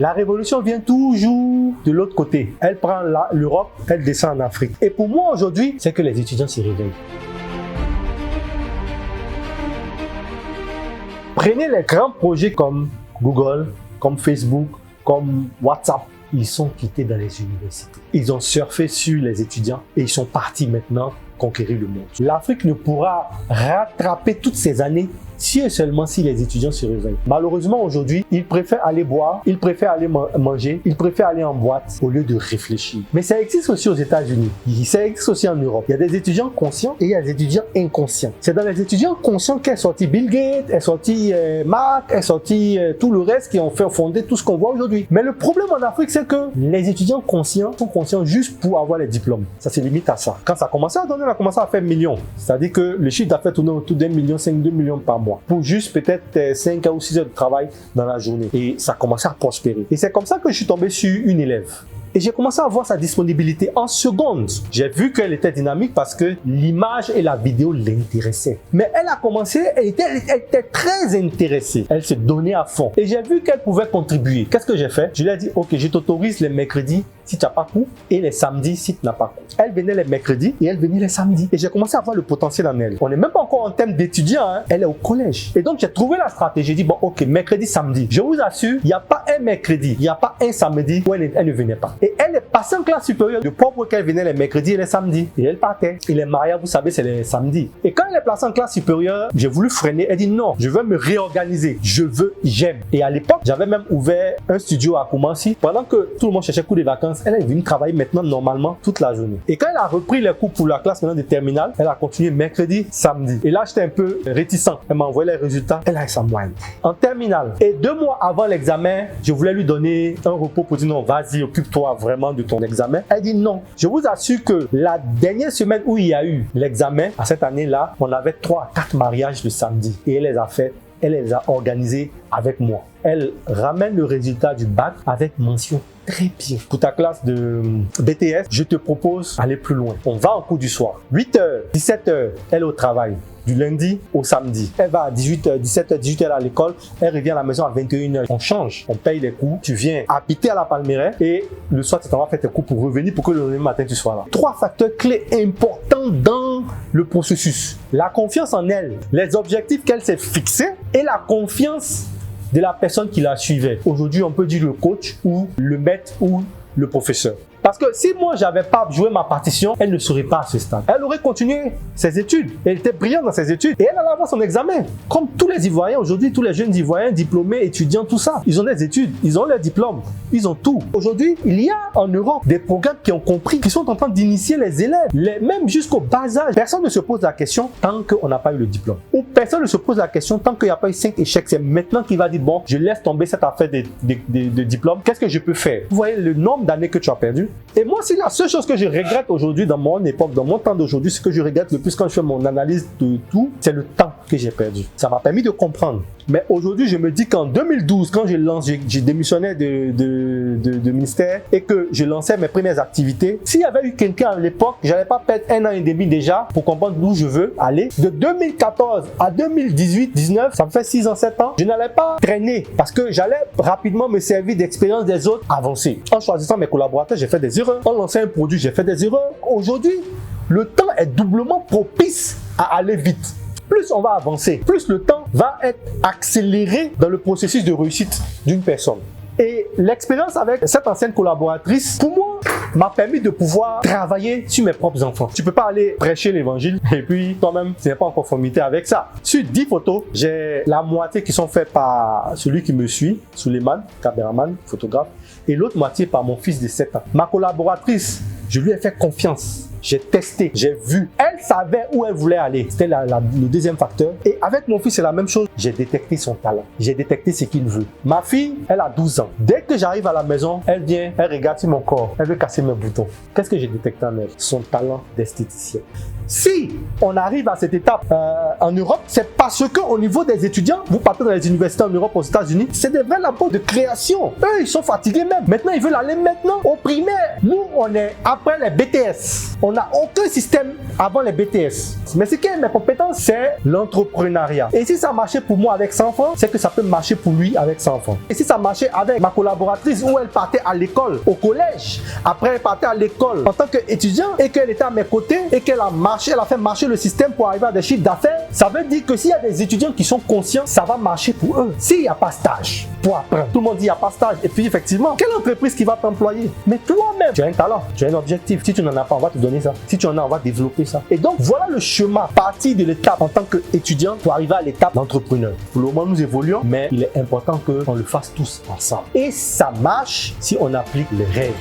La révolution vient toujours de l'autre côté. Elle prend l'Europe, elle descend en Afrique. Et pour moi aujourd'hui, c'est que les étudiants se réveillent. Prenez les grands projets comme Google, comme Facebook, comme WhatsApp. Ils sont quittés dans les universités. Ils ont surfé sur les étudiants et ils sont partis maintenant conquérir le monde. L'Afrique ne pourra rattraper toutes ces années si et seulement si les étudiants se réveillent. Malheureusement aujourd'hui, ils préfèrent aller boire, ils préfèrent aller manger, ils préfèrent aller en boîte au lieu de réfléchir. Mais ça existe aussi aux États-Unis, ça existe aussi en Europe. Il y a des étudiants conscients et il y a des étudiants inconscients. C'est dans les étudiants conscients qu'est sorti Bill Gates, est sorti Mark, est sorti tout le reste qui ont fait fonder tout ce qu'on voit aujourd'hui. Mais le problème en Afrique, c'est que les étudiants conscients sont conscients juste pour avoir les diplômes. Ça se limite à ça. Quand ça a commencé à donner, on a commencé à faire millions. C'est-à-dire que le chiffre d'affaires tournait autour d'1 million, 2 millions par mois. Pour juste peut-être 5 ou 6 heures de travail dans la journée. Et ça commençait à prospérer. Et c'est comme ça que je suis tombé sur une élève. Et j'ai commencé à voir sa disponibilité en secondes. J'ai vu qu'elle était dynamique parce que l'image et la vidéo l'intéressaient. Mais elle a commencé, elle était très intéressée. Elle se donnait à fond. Et j'ai vu qu'elle pouvait contribuer. Qu'est-ce que j'ai fait? Je lui ai dit, ok, je t'autorise les mercredis si tu n'as pas cours et les samedis si tu n'as pas cours. Elle venait les mercredis et elle venait les samedis. Et j'ai commencé à voir le potentiel en elle. On n'est même pas encore en termes d'étudiants, hein. Elle est au collège. Et donc j'ai trouvé la stratégie. J'ai dit, bon, ok, mercredi, samedi. Je vous assure, il n'y a pas un mercredi, il n'y a pas un samedi où elle ne venait pas. Et elle est passée en classe supérieure de propre qu'elle venait les mercredis et les samedis. Et elle partait. Et les mariages, vous savez, c'est les samedis. Et quand elle est placée en classe supérieure, j'ai voulu freiner. Elle dit non, je veux me réorganiser. J'aime. Et à l'époque, j'avais même ouvert un studio à Koumassi. Pendant que tout le monde cherchait cours de vacances, elle est venue travailler maintenant normalement toute la journée. Et quand elle a repris les cours pour la classe maintenant de terminale, elle a continué mercredi, samedi. Et là, j'étais un peu réticent. Elle m'a envoyé les résultats. Elle a eu sa moyenne. En terminale. Et 2 mois avant l'examen, je voulais lui donner un repos pour dire non, vas-y, occupe-toi vraiment de ton examen. Elle dit non. Je vous assure que la dernière semaine où il y a eu l'examen, à cette année-là, on avait 3 à 4 mariages le samedi. Et elle les a fait. Elle les a organisés avec moi. Elle ramène le résultat du bac avec mention très bien. Pour ta classe de BTS, je te propose d'aller plus loin. On va en cours du soir. 8h, 17h, elle est au travail. Du lundi au samedi. Elle va à 18h, 17h, 18h à l'école. Elle revient à la maison à 21h. On change, on paye les cours. Tu viens habiter à la Palmeraie et le soir, tu t'en vas faire tes cours pour revenir pour que le lendemain matin, tu sois là. 3 facteurs clés importants dans le processus. La confiance en elle, les objectifs qu'elle s'est fixés et la confiance de la personne qui la suivait. Aujourd'hui, on peut dire le coach ou le maître ou le professeur. Parce que si moi, j'avais pas joué ma partition, elle ne serait pas à ce stade. Elle aurait continué ses études. Elle était brillante dans ses études et elle allait avoir son examen. Comme tous les Ivoiriens aujourd'hui, tous les jeunes Ivoiriens, diplômés, étudiants, tout ça. Ils ont des études, ils ont leurs diplômes, ils ont tout. Aujourd'hui, il y a en Europe des programmes qui ont compris, qui sont en train d'initier les élèves, même jusqu'au bas âge. Personne ne se pose la question tant qu'on n'a pas eu le diplôme. Ou personne ne se pose la question tant qu'il n'y a pas eu 5 échecs. C'est maintenant qu'il va dire, bon, je laisse tomber cette affaire de diplôme. Qu'est-ce que je peux faire? Vous voyez le nombre d'années que tu as perdu? Et moi, c'est la seule chose que je regrette aujourd'hui dans mon époque, dans mon temps d'aujourd'hui, ce que je regrette le plus quand je fais mon analyse de tout, c'est le temps que j'ai perdu. Ça m'a permis de comprendre. Mais aujourd'hui, je me dis qu'en 2012, quand j'ai démissionné de ministère et que je lançais mes premières activités, s'il y avait eu quelqu'un à l'époque, j'allais pas perdre 1 an et demi déjà pour comprendre d'où je veux aller. De 2014 à 2018-19, ça me fait 6 ans, 7 ans, je n'allais pas traîner parce que j'allais rapidement me servir d'expérience des autres, avancer. En choisissant mes collaborateurs, j'ai fait des erreurs. En lançant un produit, j'ai fait des erreurs. Aujourd'hui, le temps est doublement propice à aller vite. Plus on va avancer, plus le temps va être accéléré dans le processus de réussite d'une personne. Et l'expérience avec cette ancienne collaboratrice, pour moi, m'a permis de pouvoir travailler sur mes propres enfants. Tu peux pas aller prêcher l'évangile et puis toi-même, tu n'es pas en conformité avec ça. Sur 10 photos, j'ai la moitié qui sont faites par celui qui me suit, Suleiman, caméraman, photographe, et l'autre moitié par mon fils de 7 ans. Ma collaboratrice, je lui ai fait confiance. J'ai testé, j'ai vu. Elle savait où elle voulait aller. C'était le deuxième facteur. Et avec mon fils, c'est la même chose. J'ai détecté son talent. J'ai détecté ce qu'il veut. Ma fille, elle a 12 ans. Dès que j'arrive à la maison, elle vient, elle regarde sur mon corps. Elle veut casser mes boutons. Qu'est-ce que j'ai détecté en elle? Son talent d'esthéticienne. Si on arrive à cette étape en Europe, c'est parce qu'au niveau des étudiants, vous partez dans les universités en Europe, aux États-Unis, c'est des vrais labos de création. Eux, ils sont fatigués même. Maintenant, ils veulent aller maintenant au primaire. Nous, on est après les BTS. On n'a aucun système avant les BTS. Mais ce qui est mes compétences, c'est l'entrepreneuriat. Et si ça marchait pour moi avec 100 francs, c'est que ça peut marcher pour lui avec 100 francs. Et si ça marchait avec ma collaboratrice où elle partait à l'école, au collège, après elle partait à l'école en tant qu'étudiant et qu'elle était à mes côtés et qu'elle a marché, elle a fait marcher le système pour arriver à des chiffres d'affaires, ça veut dire que s'il y a des étudiants qui sont conscients, ça va marcher pour eux. S'il n'y a pas stage pour apprendre, tout le monde dit il n'y a pas stage. Et puis effectivement, quelle entreprise qui va t'employer? Mais toi-même, tu as un talent, tu as un objectif. Si tu n'en as pas, on va te donner ça. Si tu en as, on va développer ça. Et donc voilà le chemin, partir de l'étape en tant qu'étudiant pour arriver à l'étape d'entrepreneur. Pour le moment, nous évoluons, mais il est important qu'on le fasse tous ensemble. Et ça marche si on applique les règles.